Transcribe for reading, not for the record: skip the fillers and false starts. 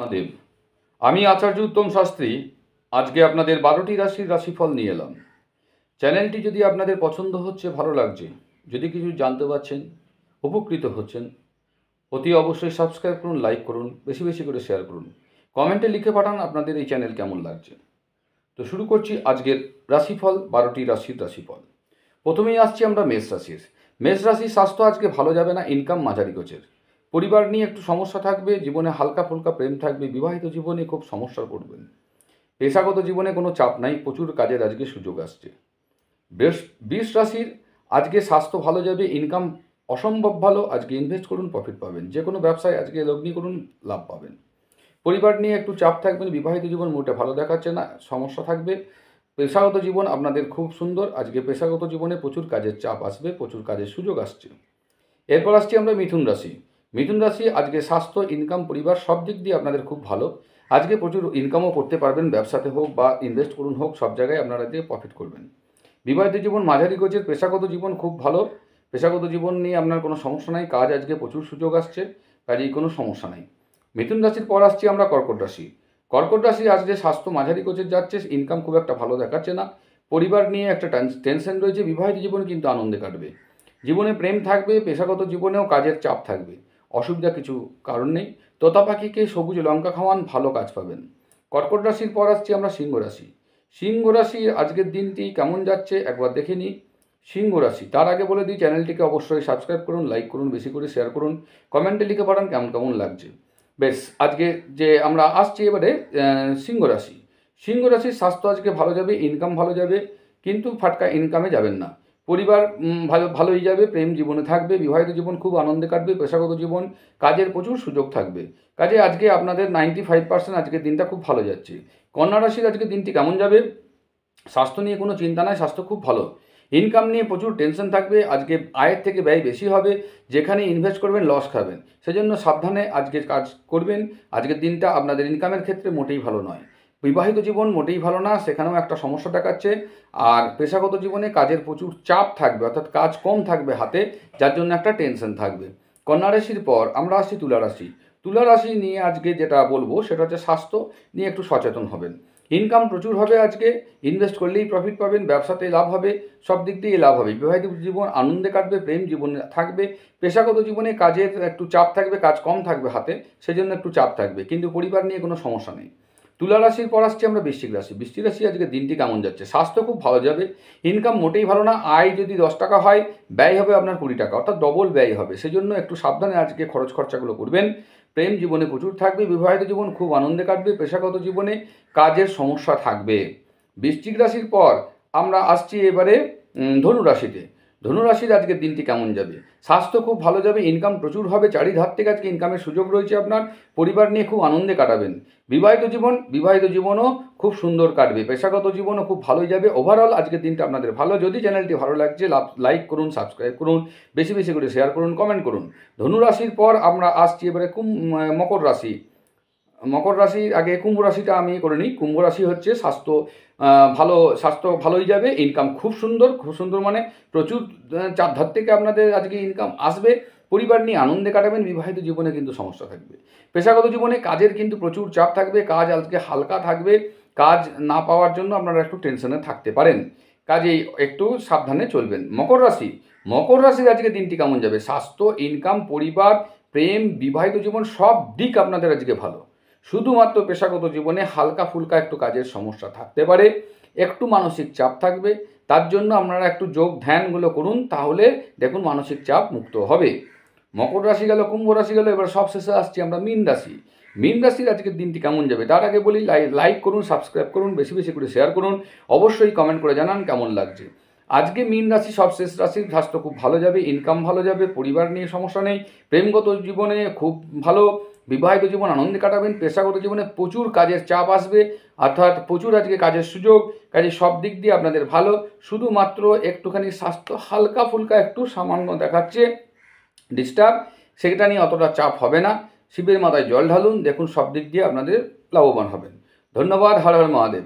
মহাদেব। আমি আচার্য উত্তম শাস্ত্রী আজকে আপনাদের 12টি রাশির রাশিফল নিয়ে এলাম। চ্যানেলটি যদি আপনাদের পছন্দ হচ্ছে, ভালো লাগছে, যদি কিছু জানতে পারছেন, উপকৃত হচ্ছেন, অতি অবশ্যই সাবস্ক্রাইব করুন, লাইক করুন, বেশি বেশি করে শেয়ার করুন, কমেন্টে লিখে পাঠান আপনাদের এই চ্যানেল কেমন লাগছে। তো শুরু করছি আজকের রাশিফল, 12টি রাশির রাশিফল। প্রথমেই আসছি আমরা মেষ রাশির। মেষ রাশির স্বাস্থ্য আজকে ভালো যাবে না, ইনকাম মাঝারি গোছের। পরিবার নিয়ে একটু সমস্যা থাকবে, জীবনে হালকা ফুলকা প্রেম থাকবে, বিবাহিত জীবনে খুব সমস্যার পড়বেন। পেশাগত জীবনে কোনো চাপ নাই, প্রচুর কাজের আজকে সুযোগ আসছে। বৃষ রাশির আজকে স্বাস্থ্য ভালো যাবে, ইনকাম অসম্ভব ভালো, আজকে ইনভেস্ট করুন, প্রফিট পাবেন। যে কোনো ব্যবসায় আজকে লগ্নি করুন, লাভ পাবেন। পরিবার নিয়ে একটু চাপ থাকবেন, বিবাহিত জীবন মোটে ভালো দেখাচ্ছে না, সমস্যা থাকবে। পেশাগত জীবন আপনাদের খুব সুন্দর, আজকে পেশাগত জীবনে প্রচুর কাজের চাপ আসবে, প্রচুর কাজের সুযোগ আসছে। এরপর আসছি আমরা মিথুন রাশি। মিথুন রাশি আজকে স্বাস্থ্য, ইনকাম, পরিবার সব দিক দিয়ে আপনাদের খুব ভালো। আজকে প্রচুর ইনকামও করতে পারবেন, ব্যবসাতে হোক বা ইনভেস্ট করুন হোক, সব জায়গায় আপনারা দিয়ে প্রফিট করবেন। বিবাহিত জীবন মাঝারি গোছের, পেশাগত জীবন খুব ভালো। পেশাগত জীবন নিয়ে আপনার কোনো সমস্যা নাই, কাজ আজকে প্রচুর সুযোগ আসছে, কাজেই কোনো সমস্যা নাই। মিথুন রাশির পর আসছি আমরা কর্কট রাশি। কর্কট রাশি আজকে স্বাস্থ্য মাঝারি গোছের যাচ্ছে, ইনকাম খুব একটা ভালো দেখাচ্ছে না, পরিবার নিয়ে একটা টেনশন রয়েছে, বিবাহিত জীবন কিন্তু আনন্দে কাটবে। জীবনে প্রেম থাকবে, পেশাগত জীবনেও কাজের চাপ থাকবে, অসুবিধা কিছু কারণ নেই। তোতা পাখিকে সবুজ লঙ্কা খাওয়ান, ভালো কাজ পাবেন। কর্কট রাশির পর আসছি আমরা সিংহ রাশি। সিংহ রাশির আজকের দিনটি কেমন যাচ্ছে একবার দেখে নিই। সিংহ রাশি, তার আগে বলে দিই চ্যানেলটিকে অবশ্যই সাবস্ক্রাইব করুন, লাইক করুন, বেশি করে শেয়ার করুন, কমেন্টে লিখে পাঠান কেমন কেমন লাগছে। বেশ, আজকে যে আমরা আসছি এবারে সিংহ রাশি। সিংহ রাশির স্বাস্থ্য আজকে ভালো যাবে, ইনকাম ভালো যাবে, কিন্তু ফাটকা ইনকামে যাবেন না। পরিবার ভালোই যাবে, প্রেম জীবনে থাকবে, বিবাহিত জীবন খুব আনন্দে কাটবে, পেশাগত জীবন কাজের প্রচুর সুযোগ থাকবে। কাজে আজকে আপনাদের 95% আজকের দিনটা খুব ভালো যাচ্ছে। কন্যা রাশির আজকের দিনটি কেমন যাবে? স্বাস্থ্য নিয়ে কোনো চিন্তা নাই, স্বাস্থ্য খুব ভালো। ইনকাম নিয়ে প্রচুর টেনশন থাকবে, আজকে আয়ের থেকে ব্যয় বেশি হবে, যেখানে ইনভেস্ট করবেন লস খাবেন, সেজন্য সাবধানে আজকে কাজ করবেন। আজকের দিনটা আপনাদের ইনকামের ক্ষেত্রে মোটেই ভালো নয়। বিবাহিত জীবন মোটেই ভালো না, সেখানেও একটা সমস্যা দেখাচ্ছে। আর পেশাগত জীবনে কাজের প্রচুর চাপ থাকবে, অর্থাৎ কাজ কম থাকবে হাতে, যার জন্য একটা টেনশন থাকবে। কন্যা রাশির পর আমরা আসছি তুলা রাশি। তুলা রাশি নিয়ে আজকে যেটা বলবো সেটা হচ্ছে স্বাস্থ্য নিয়ে একটু সচেতন হবেন। ইনকাম প্রচুর হবে আজকে, ইনভেস্ট করলেই প্রফিট পাবেন, ব্যবসাতে লাভ হবে, সব দিক দিয়ে লাভ হবে। বিবাহিত জীবন আনন্দে কাটবে, প্রেম জীবনে থাকবে। পেশাগত জীবনে কাজের একটু চাপ থাকবে, কাজ কম থাকবে হাতে, সেজন্য একটু চাপ থাকবে, কিন্তু পরিবার নিয়ে কোনো সমস্যা নেই। তুলা রাশির পর আসছে আমরা বৃশ্চিক রাশি। বৃশ্চিক রাশি আজকে দিনটি কেমন যাচ্ছে? স্বাস্থ্য খুব ভালো যাবে, ইনকাম মোটেই ভালো না। আয় যদি 10 টাকা হয়, ব্যয় হবে আপনার 20 টাকা, অর্থাৎ ডবল ব্যয় হবে, সেজন্য একটু সাবধানে আজকে খরচ খরচাগুলো করবেন। প্রেম জীবনে প্রচুর থাকবে, বিবাহিত জীবন খুব আনন্দে কাটবে, পেশাগত জীবনে কাজের সমস্যা থাকবে। বৃশ্চিক রাশির পর আমরা আসছি এবারে ধনু রাশিতে। ধনু রাশির আজকের দিনটি কেমন যাবে? স্বাস্থ্য খুব ভালো যাবে, ইনকাম প্রচুর হবে, চারিধার থেকে আজকে ইনকামের সুযোগ রয়েছে আপনার, পরিবার নিয়ে খুব আনন্দে কাটাবেন। বিবাহিত জীবনও খুব সুন্দর কাটবে, পেশাগত জীবনও খুব ভালোই যাবে। ওভারঅল আজকের দিনটা আপনাদের ভালো। যদি চ্যানেলটি ভালো লাগছে লাইক করুন, সাবস্ক্রাইব করুন, বেশি বেশি করে শেয়ার করুন, কমেন্ট করুন। ধনু রাশির পর আমরা আসছি এবারে মকর রাশি। মকর রাশির আগে কুম্ভ রাশিটা আমি করে নিই। কুম্ভ রাশি হচ্ছে স্বাস্থ্য স্বাস্থ্য ভালোই যাবে, ইনকাম খুব সুন্দর মানে প্রচুর চারধার থেকে আপনাদের আজকে ইনকাম আসবে, পরিবার নিয়ে আনন্দে কাটাবেন। বিবাহিত জীবনে কিন্তু সমস্যা থাকবে, পেশাগত জীবনে কাজের কিন্তু প্রচুর চাপ থাকবে, কাজ আজকে হালকা থাকবে, কাজ না পাওয়ার জন্য আপনারা একটু টেনশনে থাকতে পারেন, কাজেই একটু সাবধানে চলবেন। মকর রাশির আজকে দিনটি কেমন যাবে? স্বাস্থ্য, ইনকাম, পরিবার, প্রেম, বিবাহিত জীবন সব দিক আপনাদের আজকে ভালো। শুধুমাত্র পেশাগত জীবনে হালকা ফুলকা একটু কাজের সমস্যা থাকতে পারে, একটু মানসিক চাপ থাকবে, তার জন্য আপনারা একটু যোগ ধ্যানগুলো করুন, তাহলে দেখুন মানসিক চাপ মুক্ত হবে। মকর রাশি গেল, কুম্ভ রাশি গেল, এবার সব শেষে আসছি আমরা মীন রাশি। মীন রাশির আজকের দিনটি কেমন যাবে? তার আগে বলি লাইক করুন, সাবস্ক্রাইব করুন, বেশি বেশি করে শেয়ার করুন, অবশ্যই কমেন্ট করে জানান কেমন লাগছে। আজকে মীন রাশি সব শেষ রাশির স্বাস্থ্য খুব ভালো যাবে, ইনকাম ভালো যাবে, পরিবার নিয়ে সমস্যা নেই, প্রেমগত জীবনে খুব ভালো, বিবাহিত জীবন আনন্দে কাটাবেন, পেশাগত জীবনে প্রচুর কাজের চাপ আসবে, অর্থাৎ প্রচুর আজকে কাজের সুযোগ, কাজে সব দিক দিয়ে আপনাদের ভালো। শুধুমাত্র একটুখানি স্বাস্থ্য হালকা ফুলকা একটু সামান্য দেখাচ্ছে ডিস্টার্ব, সেটা নিয়ে অতটা চাপ হবে না। শিবের মাথায় জল ঢালুন, দেখুন সব দিক দিয়ে আপনাদের লাভবান হবেন। ধন্যবাদ। হর হর মহাদেব।